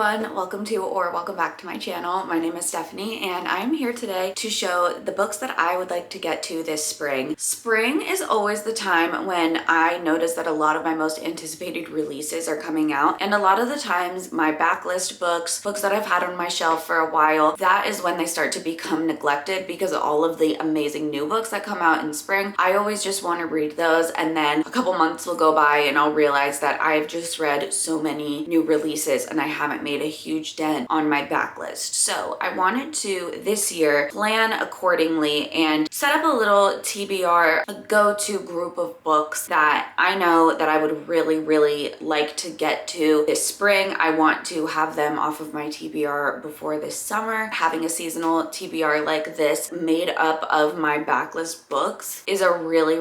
everyone, welcome back to my channel. My name is Stephanie and I'm here today to show the books that I would like to get to this spring. Spring is always the time when I notice that a lot of my most anticipated releases are coming out, and a lot of the times my backlist books that I've had on my shelf for a while, that is when they start to become neglected because of all of the amazing new books that come out in spring. I always just want to read those, and then a couple months will go by and I'll realize that I've just read so many new releases and I haven't made a huge dent on my backlist. So I wanted to this year plan accordingly and set up a little TBR, a go-to group of books that I know that I would really like to get to this spring. I want to have them off of my TBR before this summer. Having a seasonal TBR like this made up of my backlist books is a really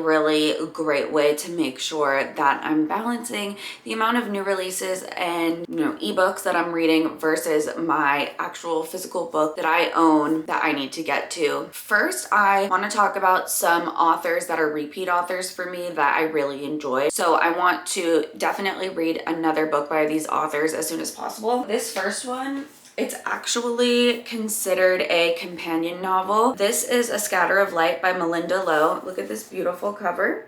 great way to make sure that I'm balancing the amount of new releases and ebooks that I'm reading versus my actual physical book that I own that I need to get to. First, I want to talk about some authors that are repeat authors for me that I really enjoy. So I want to definitely read another book by these authors as soon as possible. This first one, it's actually considered a companion novel. This is A Scatter of Light by Melinda Lo. Look at this beautiful cover.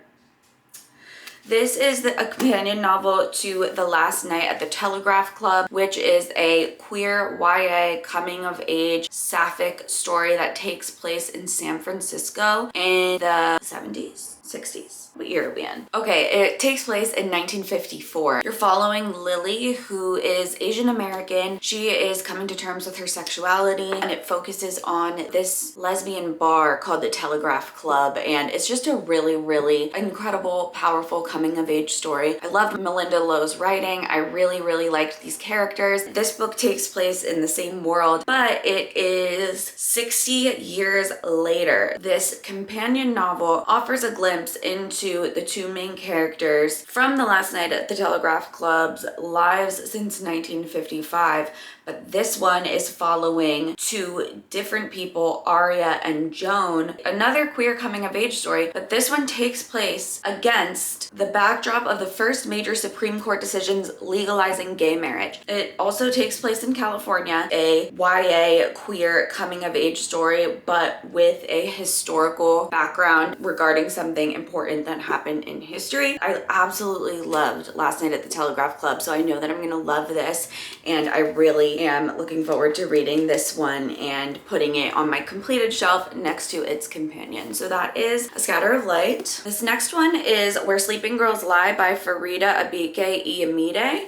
This is a companion novel to The Last Night at the Telegraph Club, which is a queer YA coming-of-age sapphic story that takes place in San Francisco in the 70s, 60s. What year are we in? Okay, it takes place in 1954. You're following Lily, who is Asian American. She is coming to terms with her sexuality, and it focuses on this lesbian bar called the Telegraph Club, and it's just a really incredible, powerful coming of age story. I loved Melinda Lo's writing. I really liked these characters. This book takes place in the same world, but it is 60 years later. This companion novel offers a glimpse into the two main characters from The Last Night at the Telegraph Club's lives since 1955. But this one is following two different people, Aria and Joan, another queer coming of age story, but this one takes place against the backdrop of the first major Supreme Court decisions legalizing gay marriage. It also takes place in California, a YA queer coming of age story, but with a historical background regarding something important that happened in history. I absolutely loved Last Night at the Telegraph Club, so I know that I'm gonna love this, and I really am looking forward to reading this one and putting it on my completed shelf next to its companion. So that is A Scatter of Light. This next one is Where Sleeping Girls Lie by Farida Abike Iyamide.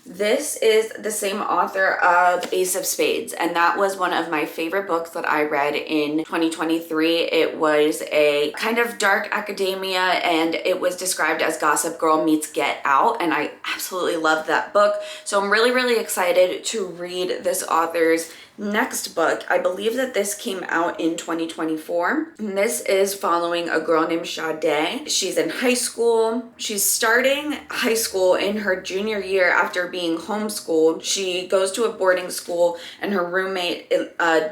This is the same author of Ace of Spades, and that was one of my favorite books that I read in 2023. It was a kind of dark academia, and it was described as Gossip Girl meets Get Out, and I absolutely loved that book. So I'm really excited to read this author's next book. I believe that this came out in 2024. And this is following a girl named Sade. She's in high school. She's starting high school in her junior year after being homeschooled. She goes to a boarding school and her roommate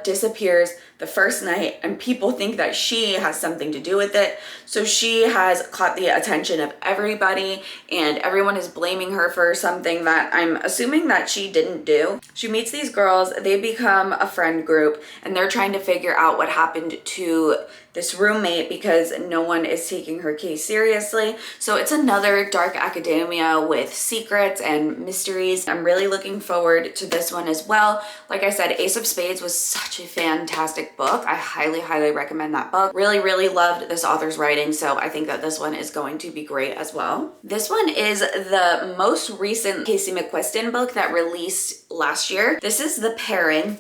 disappears the first night, and people think that she has something to do with it. So she has caught the attention of everybody, and everyone is blaming her for something that I'm assuming that she didn't do. She meets these girls, they become a friend group, and they're trying to figure out what happened to this roommate because no one is taking her case seriously. So it's another dark academia with secrets and mysteries. I'm really looking forward to this one as well. Like I said, Ace of Spades was such a fantastic book. I highly recommend that book. Really loved this author's writing, so I think that this one is going to be great as well. This one is the most recent Casey McQuiston book that released last year. This is The Pairing.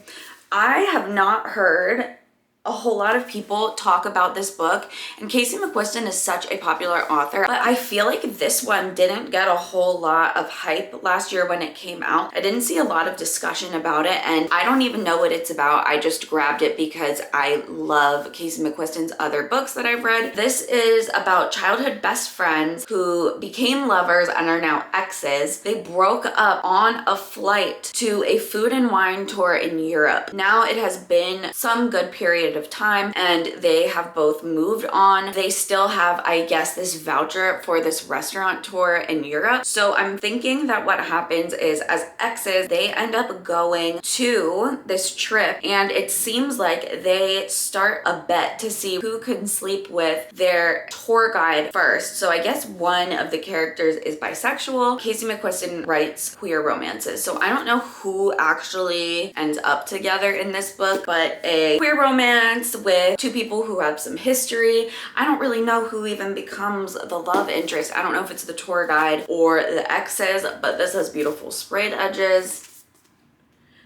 I have not heard a whole lot of people talk about this book, and Casey McQuiston is such a popular author, but I feel like this one didn't get a whole lot of hype last year when it came out. I didn't see a lot of discussion about it, and I don't even know what it's about. I just grabbed it because I love Casey McQuiston's other books that I've read. This is about childhood best friends who became lovers and are now exes. They broke up on a flight to a food and wine tour in Europe. Now it has been some good period period of time, and they have both moved on. They still have, I guess, this voucher for this restaurant tour in Europe. So I'm thinking that what happens is, as exes, they end up going to this trip, and it seems like they start a bet to see who can sleep with their tour guide first. So I guess one of the characters is bisexual. Casey McQuiston writes queer romances. So I don't know who actually ends up together in this book, but a queer romance with two people who have some history. I don't really know who even becomes the love interest. I don't know if it's the tour guide or the exes, but this has beautiful sprayed edges.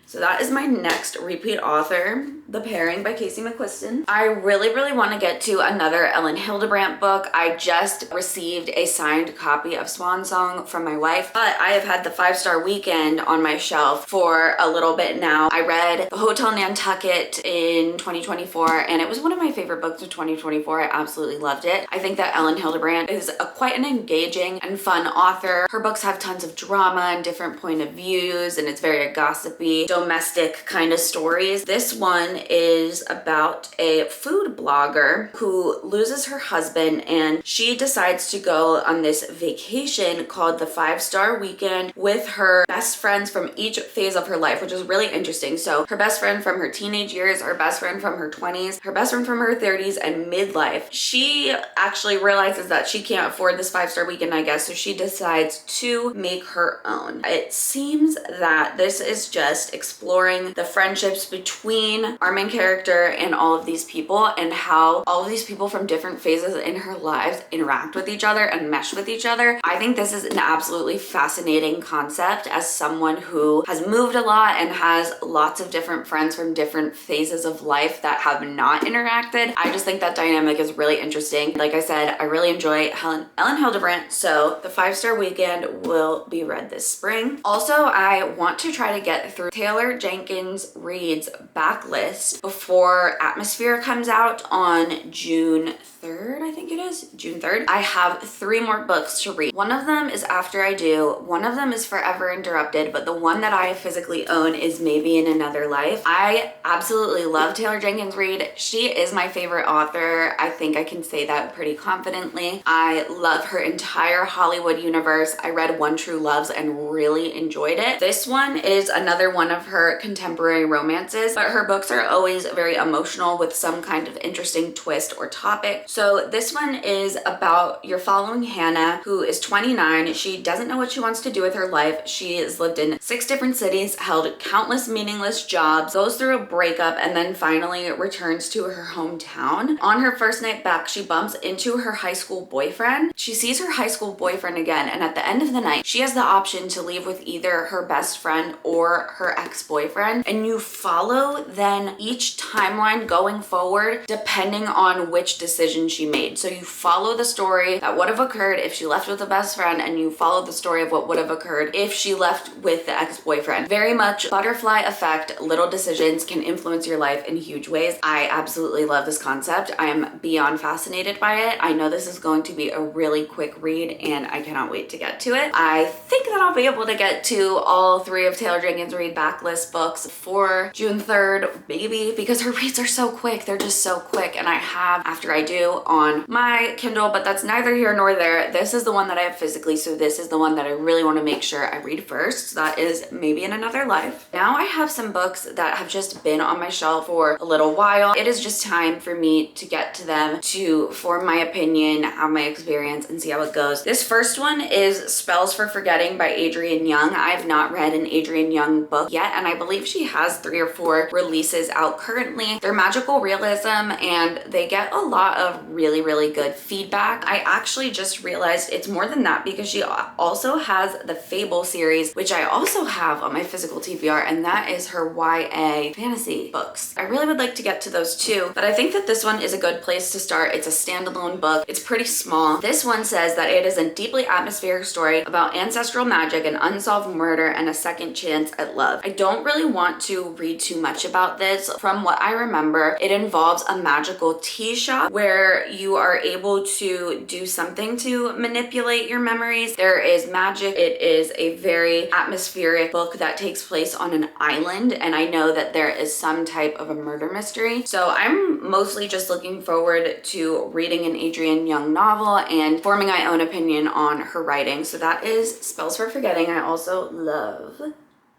So that is my next repeat author, The Pairing by Casey McQuiston. I really want to get to another Ellen Hildebrandt book. I just received a signed copy of Swan Song from my wife, but I have had the 5-Star Weekend on my shelf for a little bit now. I read The Hotel Nantucket in 2024, and it was one of my favorite books of 2024. I absolutely loved it. I think that Ellen Hildebrandt is quite an engaging and fun author. Her books have tons of drama and different point of views, and it's very gossipy, domestic kind of stories. This one is about a food blogger who loses her husband, and she decides to go on this vacation called the 5-Star Weekend with her best friends from each phase of her life, which is really interesting. So her best friend from her teenage years, her best friend from her 20s, her best friend from her 30s, and midlife. She actually realizes that she can't afford this 5-Star Weekend, I guess, so she decides to make her own. It seems that this is just exploring the friendships between our main character and all of these people, and how all of these people from different phases in her lives interact with each other and mesh with each other. I think this is an absolutely fascinating concept as someone who has moved a lot and has lots of different friends from different phases of life that have not interacted. I just think that dynamic is really interesting. Like I said, I really enjoy Ellen Hildebrandt, so the 5-Star Weekend will be read this spring. Also, I want to try to get through Taylor Jenkins Reid's Backlist before Atmosphere comes out on June 3rd, I think it is, June 3rd. I have 3 more books to read. One of them is After I Do, one of them is Forever Interrupted, but the one that I physically own is Maybe in Another Life. I absolutely love Taylor Jenkins Reid. She is my favorite author. I think I can say that pretty confidently. I love her entire Hollywood universe. I read One True Loves and really enjoyed it. This one is another one of her contemporary romances, but her books are always very emotional with some kind of interesting twist or topic. So this one is about, you're following Hannah, who is 29. She doesn't know what she wants to do with her life. She has lived in 6 different cities, held countless meaningless jobs, goes through a breakup, and then finally returns to her hometown. On her first night back, she bumps into her high school boyfriend. She sees her high school boyfriend again, and at the end of the night, she has the option to leave with either her best friend or her ex-boyfriend, and you follow then each timeline going forward depending on which decision she made. So you follow the story that would have occurred if she left with a best friend, and you follow the story of what would have occurred if she left with the ex-boyfriend. Very much butterfly effect. Little decisions can influence your life in huge ways. I absolutely love this concept. I am beyond fascinated by it. I know this is going to be a really quick read, and I cannot wait to get to it. I think that I'll be able to get to all 3 of Taylor Jenkins Reid Backlist books for June 3rd, maybe, because her reads are so quick. They're just so quick, and I have After I Do on my Kindle, but that's neither here nor there. This is the one that I have physically, so this is the one that I really want to make sure I read first. So that is Maybe in Another Life. Now I have some books that have just been on my shelf for a little while. It is just time for me to get to them, to form my opinion, have my experience, and see how it goes. This first one is Spells for Forgetting by Adrienne Young. I've not read an Adrienne Young book yet, and I believe she has 3 or 4 releases out currently. They're magical realism, and they get a lot of really good feedback. I actually just realized it's more than that, because she also has the Fable series, which I also have on my physical TBR, and that is her YA fantasy books. I really would like to get to those too, but I think that this one is a good place to start. It's a standalone book. It's pretty small. This one says that it is a deeply atmospheric story about ancestral magic, an unsolved murder, and a second chance at love. I don't really want to read too much about this. From what I remember, it involves a magical tea shop where where you are able to do something to manipulate your memories. There is magic. It is a very atmospheric book that takes place on an island, and I know that there is some type of a murder mystery. So I'm mostly just looking forward to reading an Adrienne Young novel and forming my own opinion on her writing. So that is Spells for Forgetting. I also love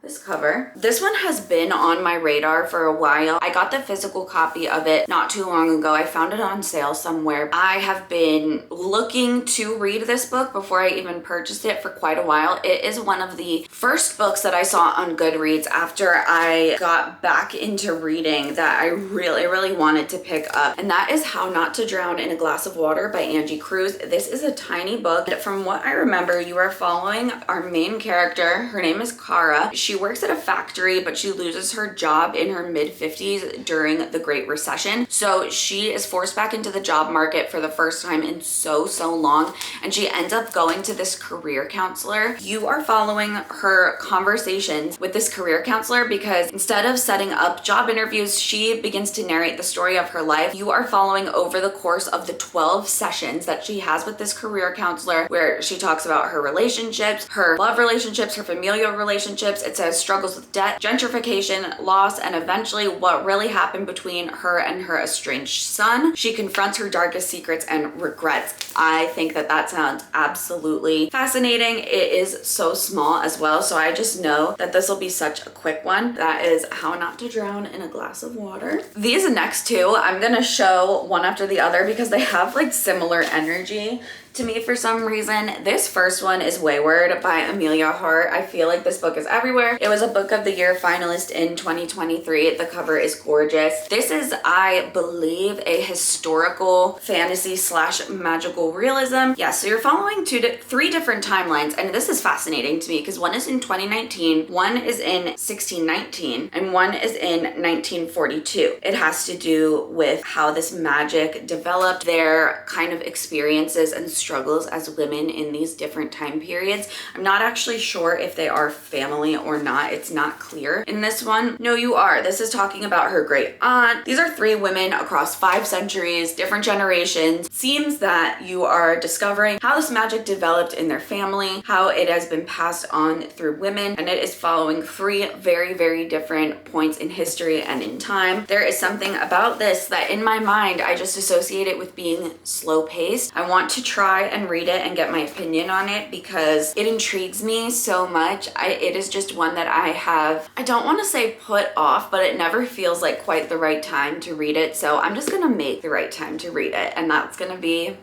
this cover. This one has been on my radar for a while. I got the physical copy of it not too long ago. I found it on sale somewhere. I have been looking to read this book before I even purchased it for quite a while. It is one of the first books that I saw on Goodreads after I got back into reading that I really wanted to pick up, and that is How Not to Drown in a Glass of Water by Angie Cruz. This is a tiny book. From what I remember, you are following our main character. Her name is Kara. She works at a factory, but she loses her job in her mid-50s during the Great Recession. So she is forced back into the job market for the first time in so long, and she ends up going to this career counselor. You are following her conversations with this career counselor because instead of setting up job interviews, she begins to narrate the story of her life. You are following over the course of the 12 sessions that she has with this career counselor, where she talks about her relationships, her love relationships, her familial relationships. It says struggles with debt, gentrification, loss, and eventually what really happened between her and her estranged son. She confronts her darkest secrets and regrets. I think that that sounds absolutely fascinating. It is so small as well, so I just know that this will be such a quick one. That is How Not to Drown in a Glass of Water. These next two, I'm gonna show one after the other because they have like similar energy to me for some reason. This first one is Wayward by Amelia Hart. I feel like this book is everywhere. It was a Book of the Year finalist in 2023. The cover is gorgeous. This is, I believe, a historical fantasy slash magical realism. Yeah, so you're following three different timelines, and this is fascinating to me because one is in 2019, one is in 1619, and one is in 1942. It has to do with how this magic developed, their kind of experiences and struggles as women in these different time periods. I'm not actually sure if they are family or not. It's not clear in this one. No, you are. This is talking about her great aunt. These are three women across 5 centuries, different generations. Seems that you are discovering how this magic developed in their family, how it has been passed on through women, and it is following 3 very different points in history and in time. There is something about this that in my mind, I just associate it with being slow paced. I want to try and read it and get my opinion on it because it intrigues me so much. It is just one that I don't want to say put off, but it never feels like quite the right time to read it. So I'm just gonna make the right time to read it, and that's gonna be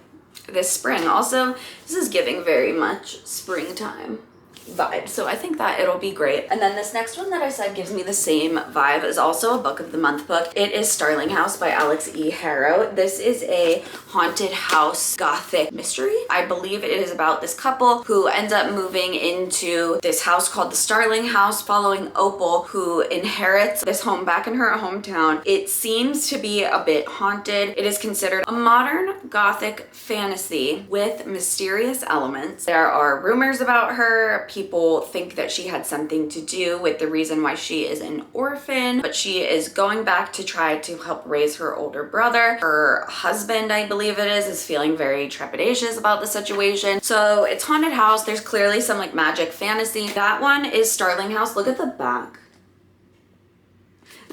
this spring. Also, this is giving very much springtime vibe, so I think that it'll be great. And then this next one that I said gives me the same vibe is also a Book of the Month book. It is Starling House by Alex E. Harrow. This is a haunted house gothic mystery. I believe it is about this couple who ends up moving into this house called the Starling House, following Opal, who inherits this home back in her hometown. It seems to be a bit haunted. It is considered a modern gothic fantasy with mysterious elements. There are rumors about her. People think that she had something to do with the reason why she is an orphan, but she is going back to try to help raise her older brother. Her husband, I believe it is feeling very trepidatious about the situation. So it's haunted house. There's clearly some like magic fantasy. That one is Starling House. Look at the back.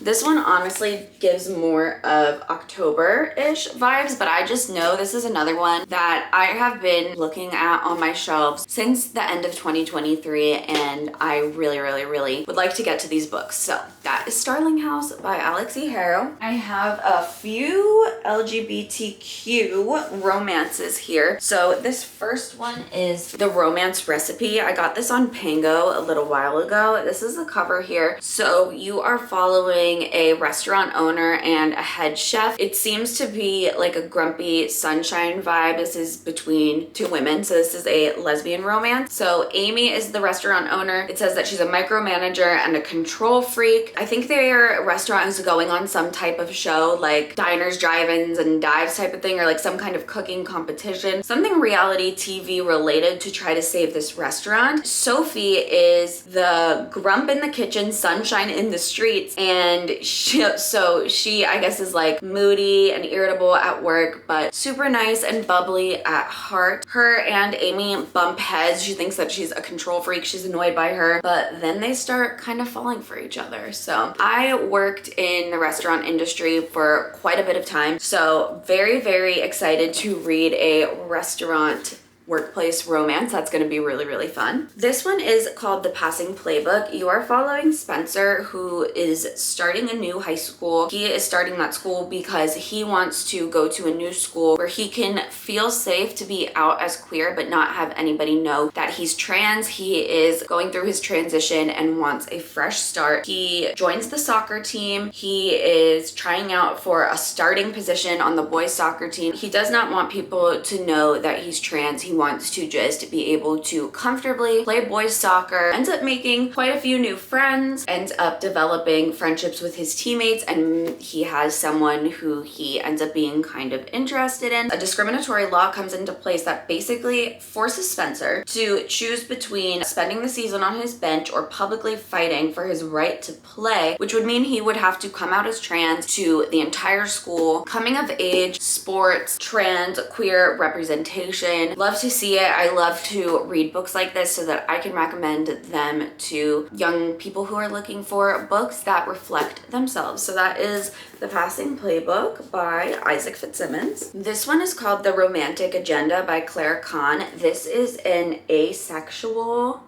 This one honestly gives more of October-ish vibes, but I just know this is another one that I have been looking at on my shelves since the end of 2023, and I really would like to get to these books. So that is Starling House by Alex E. Harrow. I have a few LGBTQ romances here. So this first one is The Romance Recipe. I got this on Pango a little while ago. This is the cover here. So you are following a restaurant owner and a head chef. It seems to be like a grumpy sunshine vibe. This is between 2 women, so this is a lesbian romance. So Amy is the restaurant owner. It says that she's a micromanager and a control freak. I think their restaurant is going on some type of show like diners, drive-ins, and dives type of thing, or like some kind of cooking competition, something reality TV related, to try to save this restaurant. Sophie is the grump in the kitchen, sunshine in the streets, and and she I guess is like moody and irritable at work, but super nice and bubbly at heart. Her and Amy bump heads. She thinks that she's a control freak. She's annoyed by her, but then they start kind of falling for each other. So I worked in the restaurant industry for quite a bit of time, so very, very excited to read a restaurant workplace romance. That's going to be really, really fun. This one is called The Passing Playbook. You are following Spencer, who is starting a new high school. He is starting that school because he wants to go to a new school where he can feel safe to be out as queer but not have anybody know that he's trans. He is going through his transition and wants a fresh start. He joins the soccer team. He is trying out for a starting position on the boys soccer team. He does not want people to know that he's trans. He wants to just be able to comfortably play boys soccer, ends up making quite a few new friends, ends up developing friendships with his teammates, and he has someone who he ends up being kind of interested in. A discriminatory law comes into place that basically forces Spencer to choose between spending the season on his bench or publicly fighting for his right to play, which would mean he would have to come out as trans to the entire school. Coming of age, sports, trans, queer representation. Love to see it. I love to read books like this so that I can recommend them to young people who are looking for books that reflect themselves. So that is The Passing Playbook by Isaac Fitzsimmons. This one is called The Romantic Agenda by Claire Kahn. This is an asexual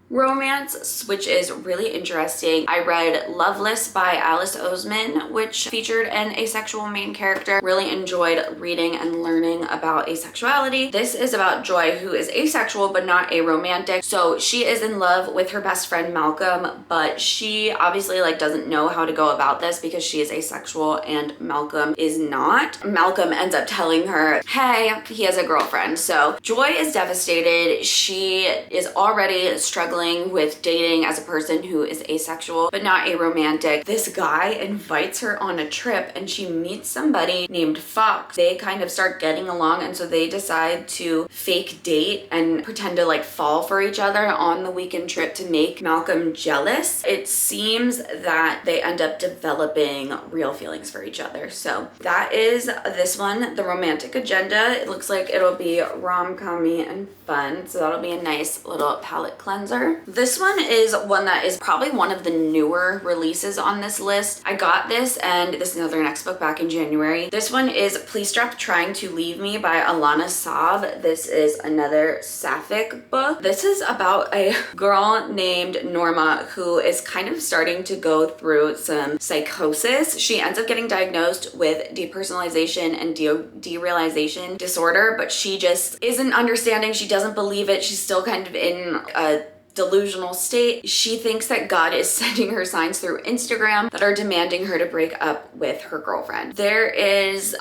romance, which is really interesting. I read Loveless by Alice Oseman, which featured an asexual main character. Really enjoyed reading and learning about asexuality. This is about Joy, who is asexual but not aromantic. So she is in love with her best friend Malcolm, but she obviously like doesn't know how to go about this because she is asexual and Malcolm is not. Malcolm ends up telling her, hey, he has a girlfriend. So Joy is devastated. She is already struggling with dating as a person who is asexual but not aromantic. This guy invites her on a trip and she meets somebody named Fox. They kind of start getting along, and so they decide to fake date and pretend to like fall for each other on the weekend trip to make Malcolm jealous. It seems that they end up developing real feelings for each other. So that is this one, The Romantic Agenda. It looks like it'll be rom-com-y and fun, so that'll be a nice little palette cleanser. This one is one that is probably one of the newer releases on this list. I got this, and this is another next book back in January. This one is Please Stop Trying to Leave Me by Alana Saab. This is another sapphic book. This is about a girl named Norma who is kind of starting to go through some psychosis. She ends up getting diagnosed with depersonalization and derealization disorder, but she just isn't understanding. She doesn't believe it. She's still kind of in a delusional state. She thinks that God is sending her signs through Instagram that are demanding her to break up with her girlfriend. There is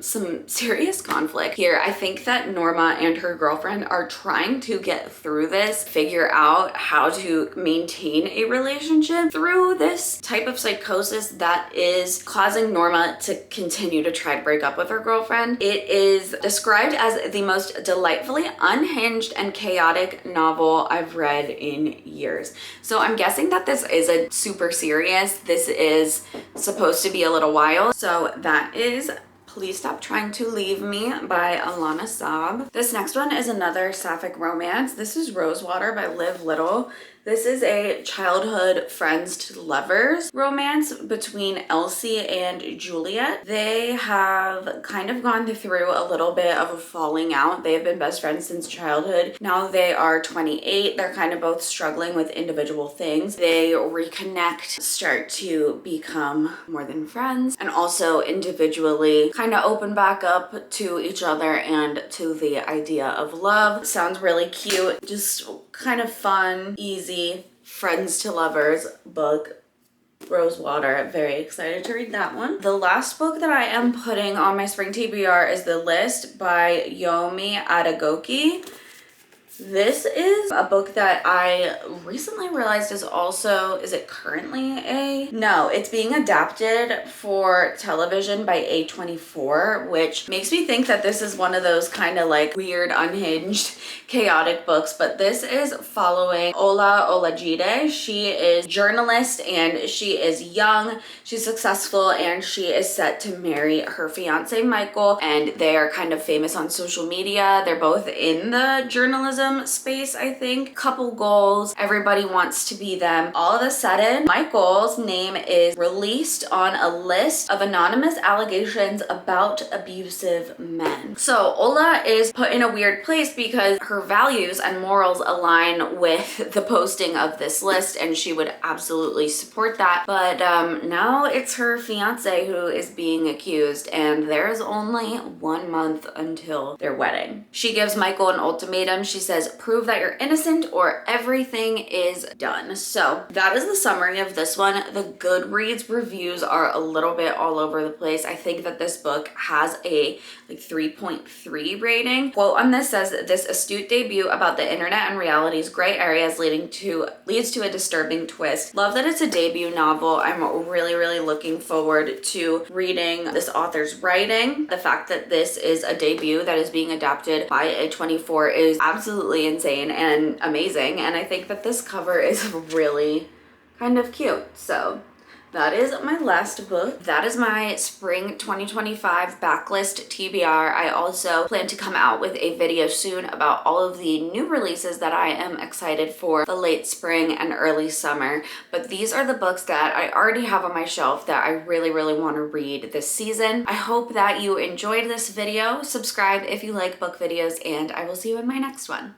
some serious conflict here. I think that Norma and her girlfriend are trying to get through this, figure out how to maintain a relationship through this type of psychosis that is causing Norma to continue to try to break up with her girlfriend. It is described as the most delightfully unhinged and chaotic novel I've read in years. So I'm guessing that this isn't super serious. This is supposed to be a little wild. So that is Please Stop Trying to Leave Me by Alana Saab. This next one is another sapphic romance. This is Rosewater by Liv Little. This is a childhood friends to lovers romance between Elsie and Juliet. They have kind of gone through a little bit of a falling out. They have been best friends since childhood. Now they are 28. They're kind of both struggling with individual things. They reconnect, start to become more than friends, and also individually kind of open back up to each other and to the idea of love. Sounds really cute. Just kind of fun, easy, friends to lovers book. Rosewater. Very excited to read that one. The last book that I am putting on my spring TBR is The List by Yomi Adegoke. This is a book that I recently realized is also, is it currently a? No, it's being adapted for television by A24, which makes me think that this is one of those kind of like weird, unhinged, chaotic books, but this is following Ola Olajide. She is a journalist and she is young, she's successful, and she is set to marry her fiance Michael, and they are kind of famous on social media. They're both in the journalism space, I think. Couple goals, everybody wants to be them. All of a sudden, Michael's name is released on a list of anonymous allegations about abusive men. So Ola is put in a weird place because her values and morals align with the posting of this list, and she would absolutely support that. But now it's her fiance who is being accused, and there's only 1 month until their wedding. She gives Michael an ultimatum. She says, prove that you're innocent or everything is done. So that is the summary of this one. The Goodreads reviews are a little bit all over the place. I think that this book has a like 3.3 rating. Quote on this says, this astute debut about the internet and reality's gray areas leads to a disturbing twist. Love that it's a debut novel. I'm really looking forward to reading this author's writing. The fact that this is a debut that is being adapted by A24 is absolutely insane and amazing, and I think that this cover is really kind of cute. So that is my last book. That is my spring 2025 backlist TBR. I also plan to come out with a video soon about all of the new releases that I am excited for the late spring and early summer. But these are the books that I already have on my shelf that I really want to read this season. I hope that you enjoyed this video. Subscribe if you like book videos, and I will see you in my next one.